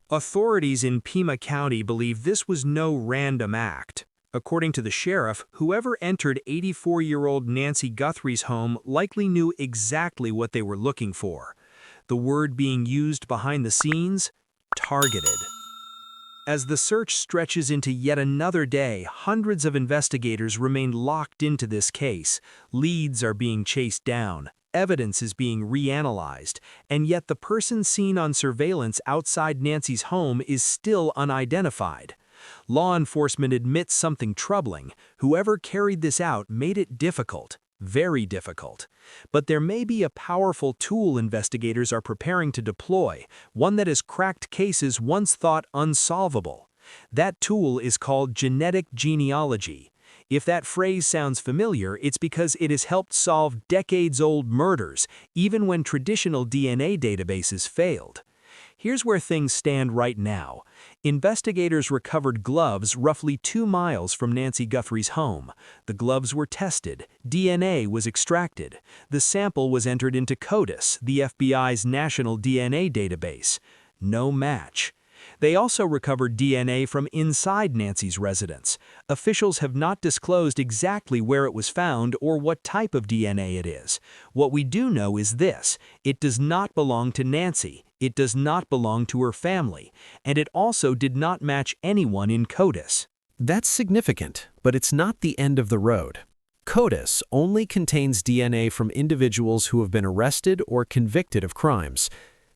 Authorities in Pima County believe this was no random act. According to the sheriff, whoever entered 84-year-old Nancy Guthrie's home likely knew exactly what they were looking for. The word being used behind the scenes? Targeted. As the search stretches into yet another day, hundreds of investigators remain locked into this case. Leads are being chased down. Evidence is being reanalyzed, and yet the person seen on surveillance outside Nancy's home is still unidentified. Law enforcement admits something troubling. Whoever carried this out made it difficult, very difficult. But there may be a powerful tool investigators are preparing to deploy, one that has cracked cases once thought unsolvable. That tool is called genetic genealogy. If that phrase sounds familiar, it's because it has helped solve decades-old murders, even when traditional DNA databases failed. Here's where things stand right now. Investigators recovered gloves roughly 2 miles from Nancy Guthrie's home. The gloves were tested. DNA was extracted. The sample was entered into CODIS, the FBI's national DNA database. No match. They also recovered DNA from inside Nancy's residence. Officials have not disclosed exactly where it was found or what type of DNA it is. What we do know is this: it does not belong to Nancy, it does not belong to her family, and it also did not match anyone in CODIS. That's significant, but it's not the end of the road. CODIS only contains DNA from individuals who have been arrested or convicted of crimes.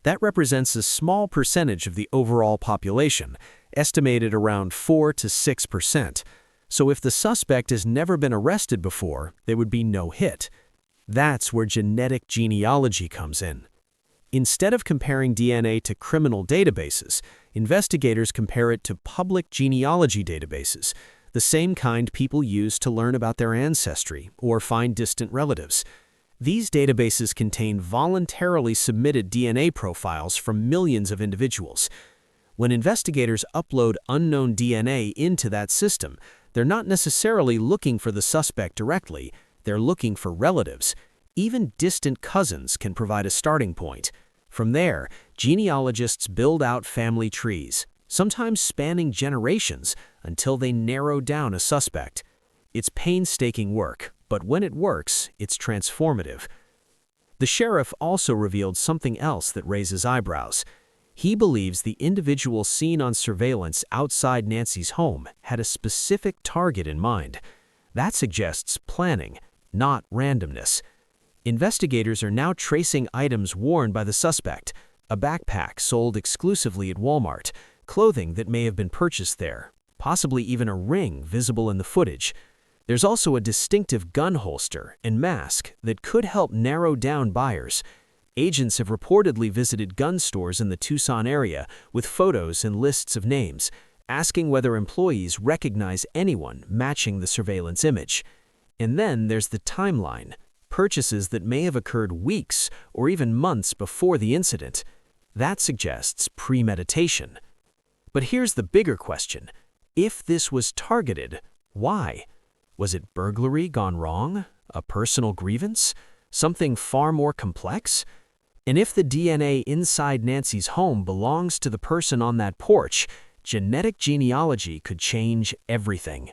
That represents a small percentage of the overall population, estimated around 4 to 6%. So if the suspect has never been arrested before, there would be no hit. That's where genetic genealogy comes in. Instead of comparing DNA to criminal databases, investigators compare it to public genealogy databases, the same kind people use to learn about their ancestry or find distant relatives. These databases contain voluntarily submitted DNA profiles from millions of individuals. When investigators upload unknown DNA into that system, they're not necessarily looking for the suspect directly, they're looking for relatives. Even distant cousins can provide a starting point. From there, genealogists build out family trees, sometimes spanning generations, until they narrow down a suspect. It's painstaking work, but when it works, it's transformative. The sheriff also revealed something else that raises eyebrows. He believes the individual seen on surveillance outside Nancy's home had a specific target in mind. That suggests planning, not randomness. Investigators are now tracing items worn by the suspect: a backpack sold exclusively at Walmart, clothing that may have been purchased there, possibly even a ring visible in the footage. There's also a distinctive gun holster and mask that could help narrow down buyers. Agents have reportedly visited gun stores in the Tucson area with photos and lists of names, asking whether employees recognize anyone matching the surveillance image. And then there's the timeline: purchases that may have occurred weeks or even months before the incident. That suggests premeditation. But here's the bigger question: if this was targeted, why? Was it burglary gone wrong? A personal grievance? Something far more complex? And if the DNA inside Nancy's home belongs to the person on that porch, genetic genealogy could change everything.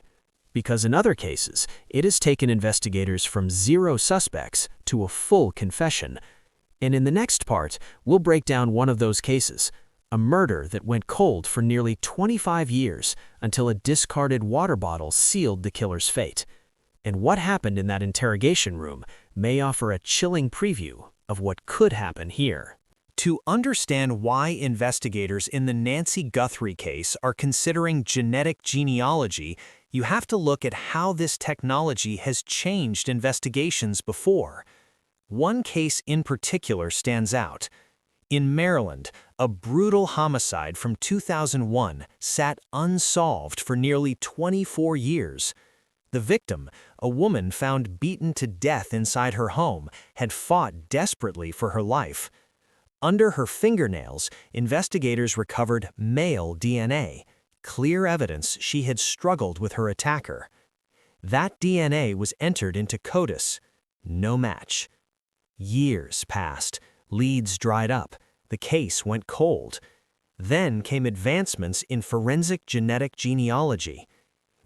Because in other cases, it has taken investigators from 0 suspects to a full confession. And in the next part, we'll break down one of those cases: a murder that went cold for nearly 25 years until a discarded water bottle sealed the killer's fate. And what happened in that interrogation room may offer a chilling preview of what could happen here. To understand why investigators in the Nancy Guthrie case are considering genetic genealogy, you have to look at how this technology has changed investigations before. One case in particular stands out. In Maryland, a brutal homicide from 2001 sat unsolved for nearly 24 years. The victim, a woman found beaten to death inside her home, had fought desperately for her life. Under her fingernails, investigators recovered male DNA, clear evidence she had struggled with her attacker. That DNA was entered into CODIS. No match. Years passed. Leads dried up. The case went cold. Then came advancements in forensic genetic genealogy.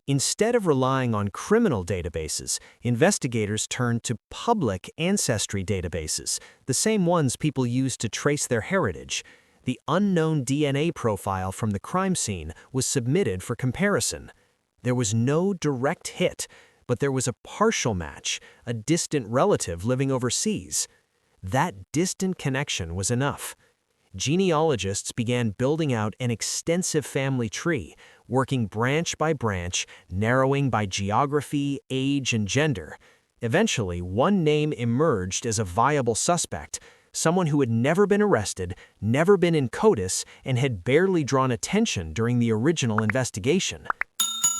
Instead of relying on criminal databases, investigators turned to public ancestry databases, the same ones people use to trace their heritage. The unknown DNA profile from the crime scene was submitted for comparison. There was no direct hit, but there was a partial match, a distant relative living overseas. That distant connection was enough. Genealogists began building out an extensive family tree, working branch by branch, narrowing by geography, age, and gender. Eventually, one name emerged as a viable suspect, someone who had never been arrested, never been in CODIS, and had barely drawn attention during the original investigation.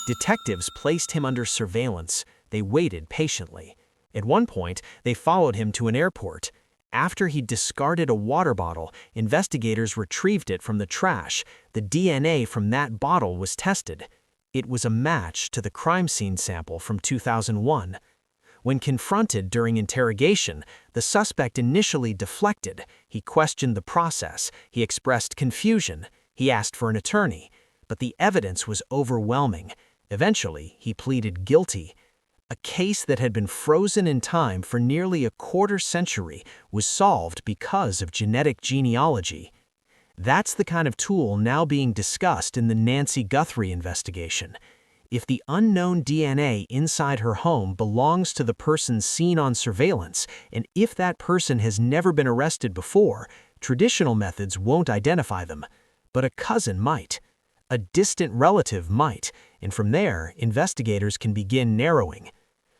Detectives placed him under surveillance. They waited patiently. At one point, they followed him to an airport. After he discarded a water bottle, investigators retrieved it from the trash. The DNA from that bottle was tested. It was a match to the crime scene sample from 2001. When confronted during interrogation, the suspect initially deflected. He questioned the process. He expressed confusion. He asked for an attorney. But the evidence was overwhelming. Eventually, he pleaded guilty. A case that had been frozen in time for nearly a quarter-century was solved because of genetic genealogy. That's the kind of tool now being discussed in the Nancy Guthrie investigation. If the unknown DNA inside her home belongs to the person seen on surveillance, and if that person has never been arrested before, traditional methods won't identify them. But a cousin might. A distant relative might, and from there, investigators can begin narrowing.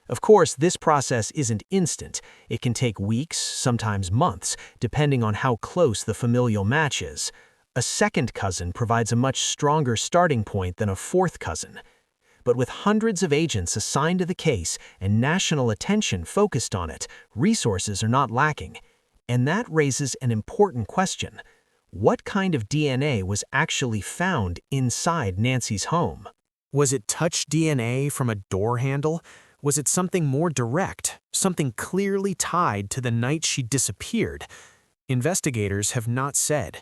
Of course, this process isn't instant. It can take weeks, sometimes months, depending on how close the familial match is. A second cousin provides a much stronger starting point than a fourth cousin. But with hundreds of agents assigned to the case and national attention focused on it, resources are not lacking. And that raises an important question. What kind of DNA was actually found inside Nancy's home? Was it touch DNA from a door handle? Was it something more direct, something clearly tied to the night she disappeared? Investigators have not said,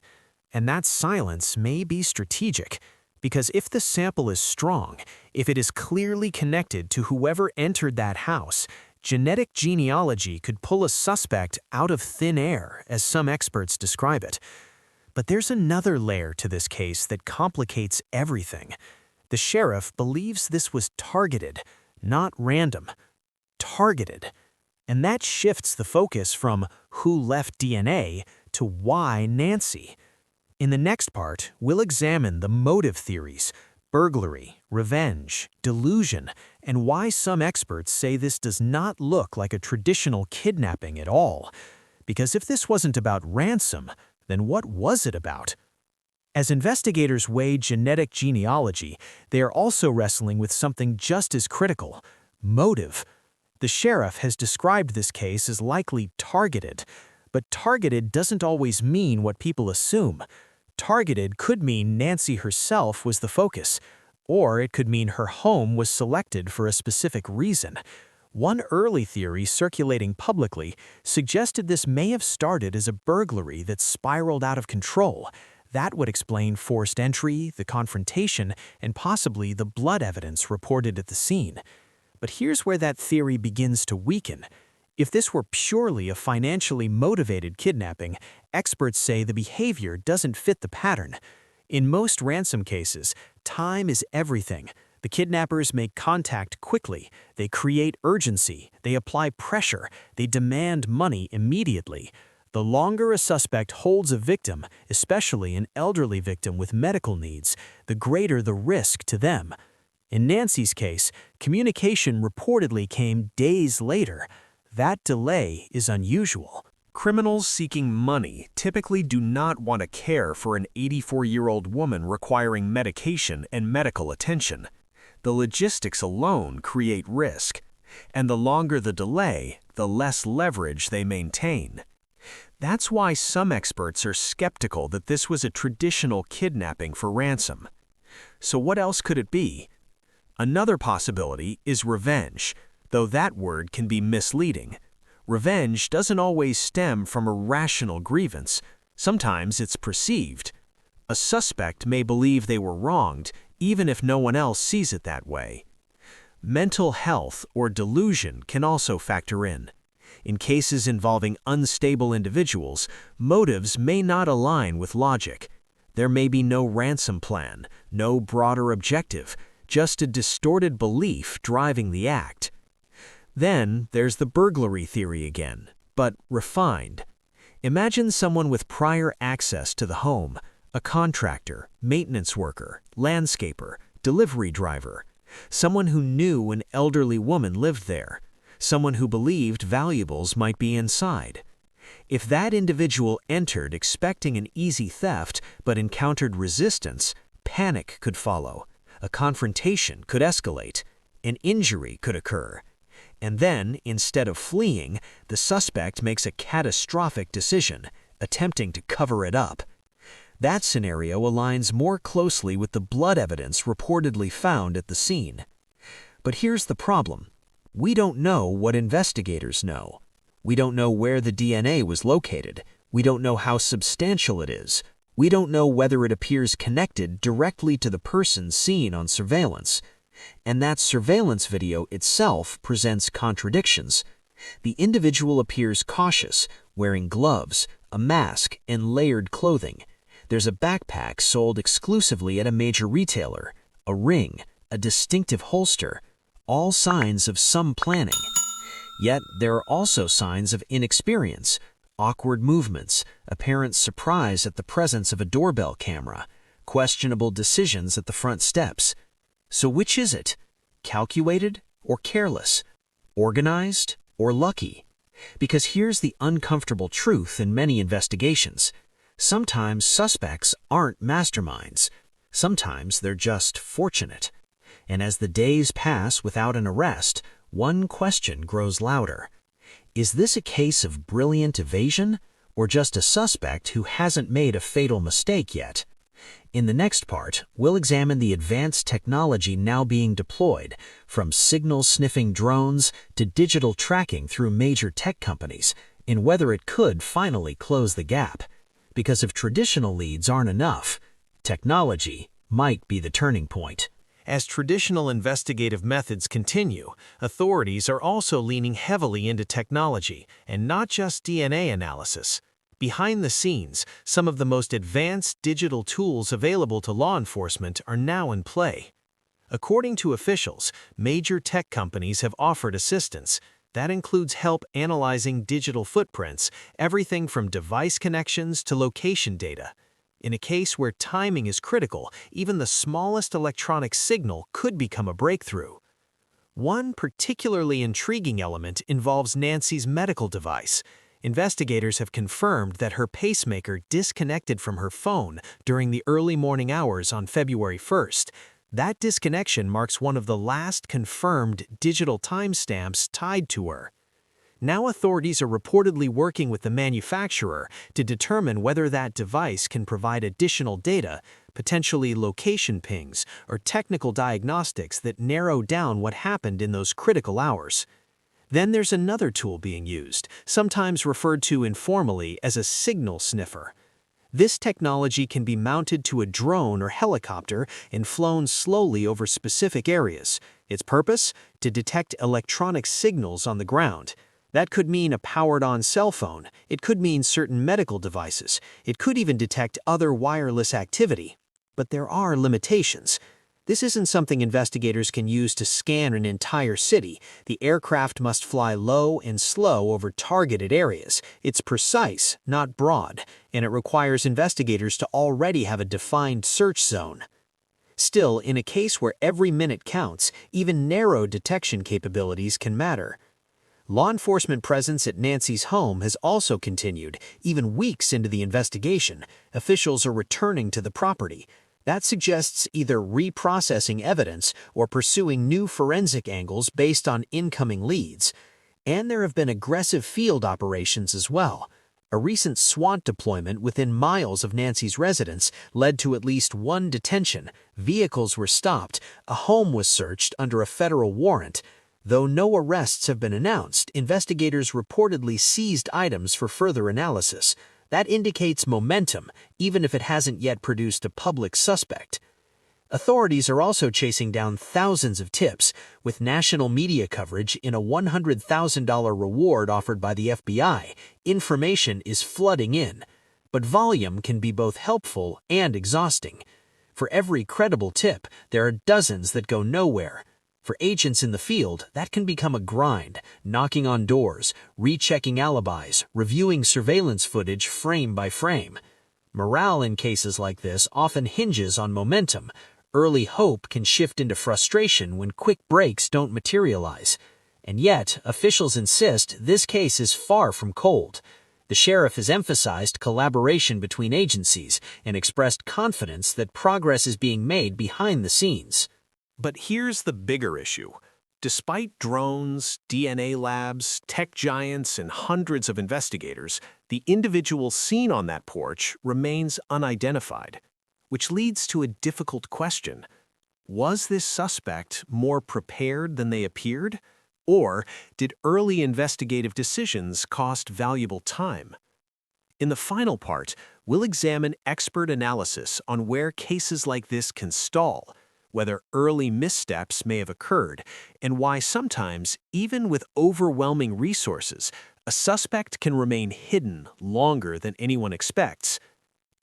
and that silence may be strategic, because if the sample is strong, if it is clearly connected to whoever entered that house, genetic genealogy could pull a suspect out of thin air, as some experts describe it. But there's another layer to this case that complicates everything. The sheriff believes this was targeted, not random. Targeted. And that shifts the focus from who left DNA to why Nancy. In the next part, we'll examine the motive theories, burglary, revenge, delusion, and why some experts say this does not look like a traditional kidnapping at all. Because if this wasn't about ransom, then what was it about? As investigators weigh genetic genealogy, they are also wrestling with something just as critical: motive. The sheriff has described this case as likely targeted, but targeted doesn't always mean what people assume. Targeted could mean Nancy herself was the focus, or it could mean her home was selected for a specific reason. One early theory circulating publicly suggested this may have started as a burglary that spiraled out of control. That would explain forced entry, the confrontation, and possibly the blood evidence reported at the scene. But here's where that theory begins to weaken. If this were purely a financially motivated kidnapping, experts say the behavior doesn't fit the pattern. In most ransom cases, time is everything. The kidnappers make contact quickly, they create urgency, they apply pressure, they demand money immediately. The longer a suspect holds a victim, especially an elderly victim with medical needs, the greater the risk to them. In Nancy's case, communication reportedly came days later. That delay is unusual. Criminals seeking money typically do not want to care for an 84-year-old woman requiring medication and medical attention. The logistics alone create risk, and the longer the delay, the less leverage they maintain. That's why some experts are skeptical that this was a traditional kidnapping for ransom. So what else could it be? Another possibility is revenge, though that word can be misleading. Revenge doesn't always stem from a rational grievance. Sometimes it's perceived. A suspect may believe they were wronged, even if no one else sees it that way. Mental health or delusion can also factor in. In cases involving unstable individuals, motives may not align with logic. There may be no ransom plan, no broader objective, just a distorted belief driving the act. Then there's the burglary theory again, but refined. Imagine someone with prior access to the home, a contractor, maintenance worker, landscaper, delivery driver, someone who knew an elderly woman lived there, someone who believed valuables might be inside. If that individual entered expecting an easy theft but encountered resistance, panic could follow, a confrontation could escalate, an injury could occur. And then, instead of fleeing, the suspect makes a catastrophic decision, attempting to cover it up. That scenario aligns more closely with the blood evidence reportedly found at the scene. But here's the problem. We don't know what investigators know. We don't know where the DNA was located. We don't know how substantial it is. We don't know whether it appears connected directly to the person seen on surveillance. And that surveillance video itself presents contradictions. The individual appears cautious, wearing gloves, a mask, and layered clothing. There's a backpack sold exclusively at a major retailer, a ring, a distinctive holster, all signs of some planning. Yet there are also signs of inexperience, awkward movements, apparent surprise at the presence of a doorbell camera, questionable decisions at the front steps. So which is it? Calculated or careless? Organized or lucky? Because here's the uncomfortable truth in many investigations. Sometimes suspects aren't masterminds. Sometimes they're just fortunate. And as the days pass without an arrest, one question grows louder. Is this a case of brilliant evasion, or just a suspect who hasn't made a fatal mistake yet? In the next part, we'll examine the advanced technology now being deployed, from signal-sniffing drones to digital tracking through major tech companies, and whether it could finally close the gap. Because if traditional leads aren't enough, technology might be the turning point. As traditional investigative methods continue, authorities are also leaning heavily into technology, and not just DNA analysis. Behind the scenes, some of the most advanced digital tools available to law enforcement are now in play. According to officials, major tech companies have offered assistance. That includes help analyzing digital footprints, everything from device connections to location data. In a case where timing is critical, even the smallest electronic signal could become a breakthrough. One particularly intriguing element involves Nancy's medical device. Investigators have confirmed that her pacemaker disconnected from her phone during the early morning hours on February 1st. That disconnection marks one of the last confirmed digital timestamps tied to her. Now authorities are reportedly working with the manufacturer to determine whether that device can provide additional data, potentially location pings or technical diagnostics that narrow down what happened in those critical hours. Then there's another tool being used, sometimes referred to informally as a signal sniffer. This technology can be mounted to a drone or helicopter and flown slowly over specific areas. Its purpose? To detect electronic signals on the ground. That could mean a powered-on cell phone. It could mean certain medical devices. It could even detect other wireless activity. But there are limitations. This isn't something investigators can use to scan an entire city. The aircraft must fly low and slow over targeted areas. It's precise, not broad, and it requires investigators to already have a defined search zone. Still, in a case where every minute counts, even narrow detection capabilities can matter. Law enforcement presence at Nancy's home has also continued. Even weeks into the investigation, officials are returning to the property. That suggests either reprocessing evidence or pursuing new forensic angles based on incoming leads. And there have been aggressive field operations as well. A recent SWAT deployment within miles of Nancy's residence led to at least one detention. Vehicles were stopped. A home was searched under a federal warrant. Though no arrests have been announced, investigators reportedly seized items for further analysis. That indicates momentum, even if it hasn't yet produced a public suspect. Authorities are also chasing down thousands of tips, with national media coverage in a $100,000 reward offered by the FBI. Information is flooding in, but volume can be both helpful and exhausting. For every credible tip, there are dozens that go nowhere. For agents in the field, that can become a grind, knocking on doors, rechecking alibis, reviewing surveillance footage frame by frame. Morale in cases like this often hinges on momentum. Early hope can shift into frustration when quick breaks don't materialize. And yet, officials insist this case is far from cold. The sheriff has emphasized collaboration between agencies and expressed confidence that progress is being made behind the scenes. But here's the bigger issue. Despite drones, DNA labs, tech giants, and hundreds of investigators, the individual seen on that porch remains unidentified, which leads to a difficult question. Was this suspect more prepared than they appeared? Or did early investigative decisions cost valuable time? In the final part, we'll examine expert analysis on where cases like this can stall, whether early missteps may have occurred, and why sometimes, even with overwhelming resources, a suspect can remain hidden longer than anyone expects.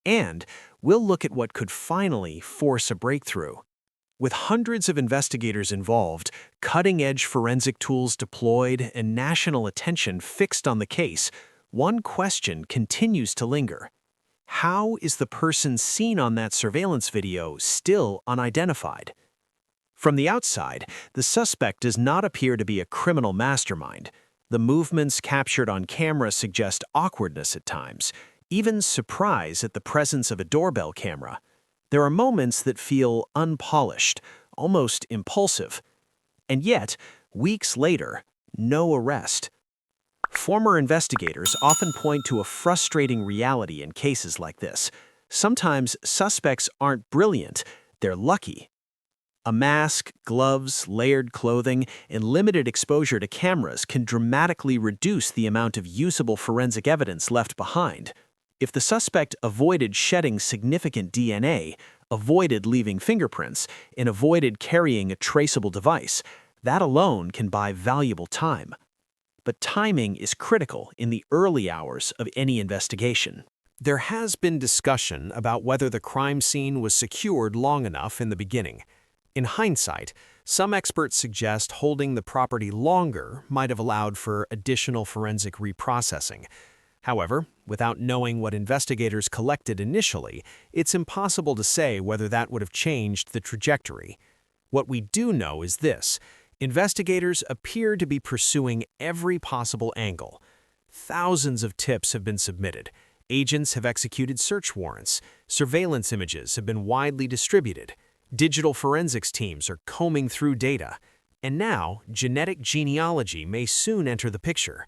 And we'll look at what could finally force a breakthrough. With hundreds of investigators involved, cutting-edge forensic tools deployed, and national attention fixed on the case, one question continues to linger. How is the person seen on that surveillance video still unidentified? From the outside, the suspect does not appear to be a criminal mastermind. The movements captured on camera suggest awkwardness at times, even surprise at the presence of a doorbell camera. There are moments that feel unpolished, almost impulsive. And yet, weeks later, no arrest. Former investigators often point to a frustrating reality in cases like this. Sometimes suspects aren't brilliant, they're lucky. A mask, gloves, layered clothing, and limited exposure to cameras can dramatically reduce the amount of usable forensic evidence left behind. If the suspect avoided shedding significant DNA, avoided leaving fingerprints, and avoided carrying a traceable device, that alone can buy valuable time. But timing is critical in the early hours of any investigation. There has been discussion about whether the crime scene was secured long enough in the beginning. In hindsight, some experts suggest holding the property longer might have allowed for additional forensic reprocessing. However, without knowing what investigators collected initially, it's impossible to say whether that would have changed the trajectory. What we do know is this: investigators appear to be pursuing every possible angle. Thousands of tips have been submitted. Agents have executed search warrants. Surveillance images have been widely distributed. Digital forensics teams are combing through data. And now, genetic genealogy may soon enter the picture.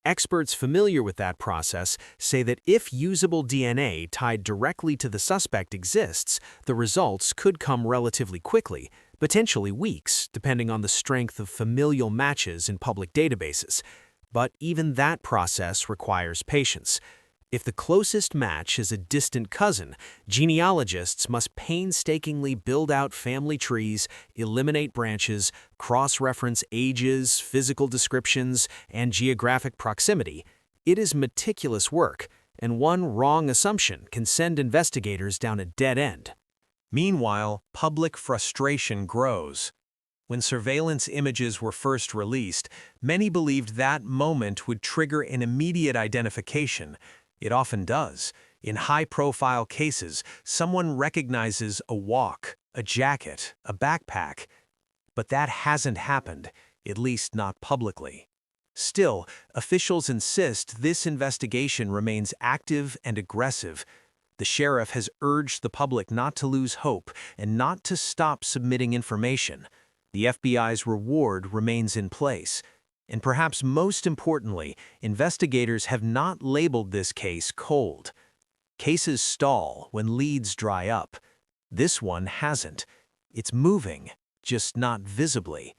Experts familiar with that process say that if usable DNA tied directly to the suspect exists, the results could come relatively quickly, potentially weeks, depending on the strength of familial matches in public databases. But even that process requires patience. If the closest match is a distant cousin, genealogists must painstakingly build out family trees, eliminate branches, cross-reference ages, physical descriptions, and geographic proximity. It is meticulous work, and one wrong assumption can send investigators down a dead end. Meanwhile, public frustration grows. When surveillance images were first released, many believed that moment would trigger an immediate identification. It often does. In high-profile cases, someone recognizes a walk, a jacket, a backpack. But that hasn't happened, at least not publicly. Still, officials insist this investigation remains active and aggressive. The sheriff has urged the public not to lose hope and not to stop submitting information. The FBI's reward remains in place. And perhaps most importantly, investigators have not labeled this case cold. Cases stall when leads dry up. This one hasn't. It's moving, just not visibly.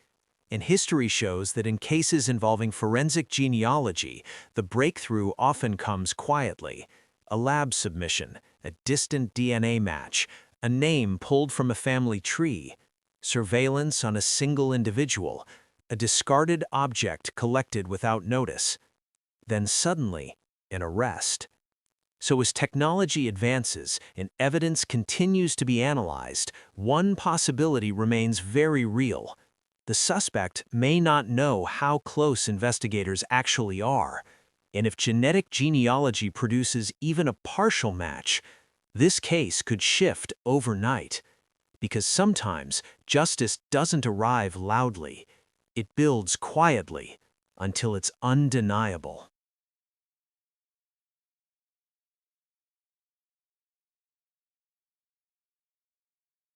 And history shows that in cases involving forensic genealogy, the breakthrough often comes quietly. a lab submission, a distant DNA match, a name pulled from a family tree, surveillance on a single individual, a discarded object collected without notice. Then suddenly, an arrest. So as technology advances and evidence continues to be analyzed, one possibility remains very real. The suspect may not know how close investigators actually are, and if genetic genealogy produces even a partial match, this case could shift overnight. Because sometimes justice doesn't arrive loudly. It builds quietly until it's undeniable.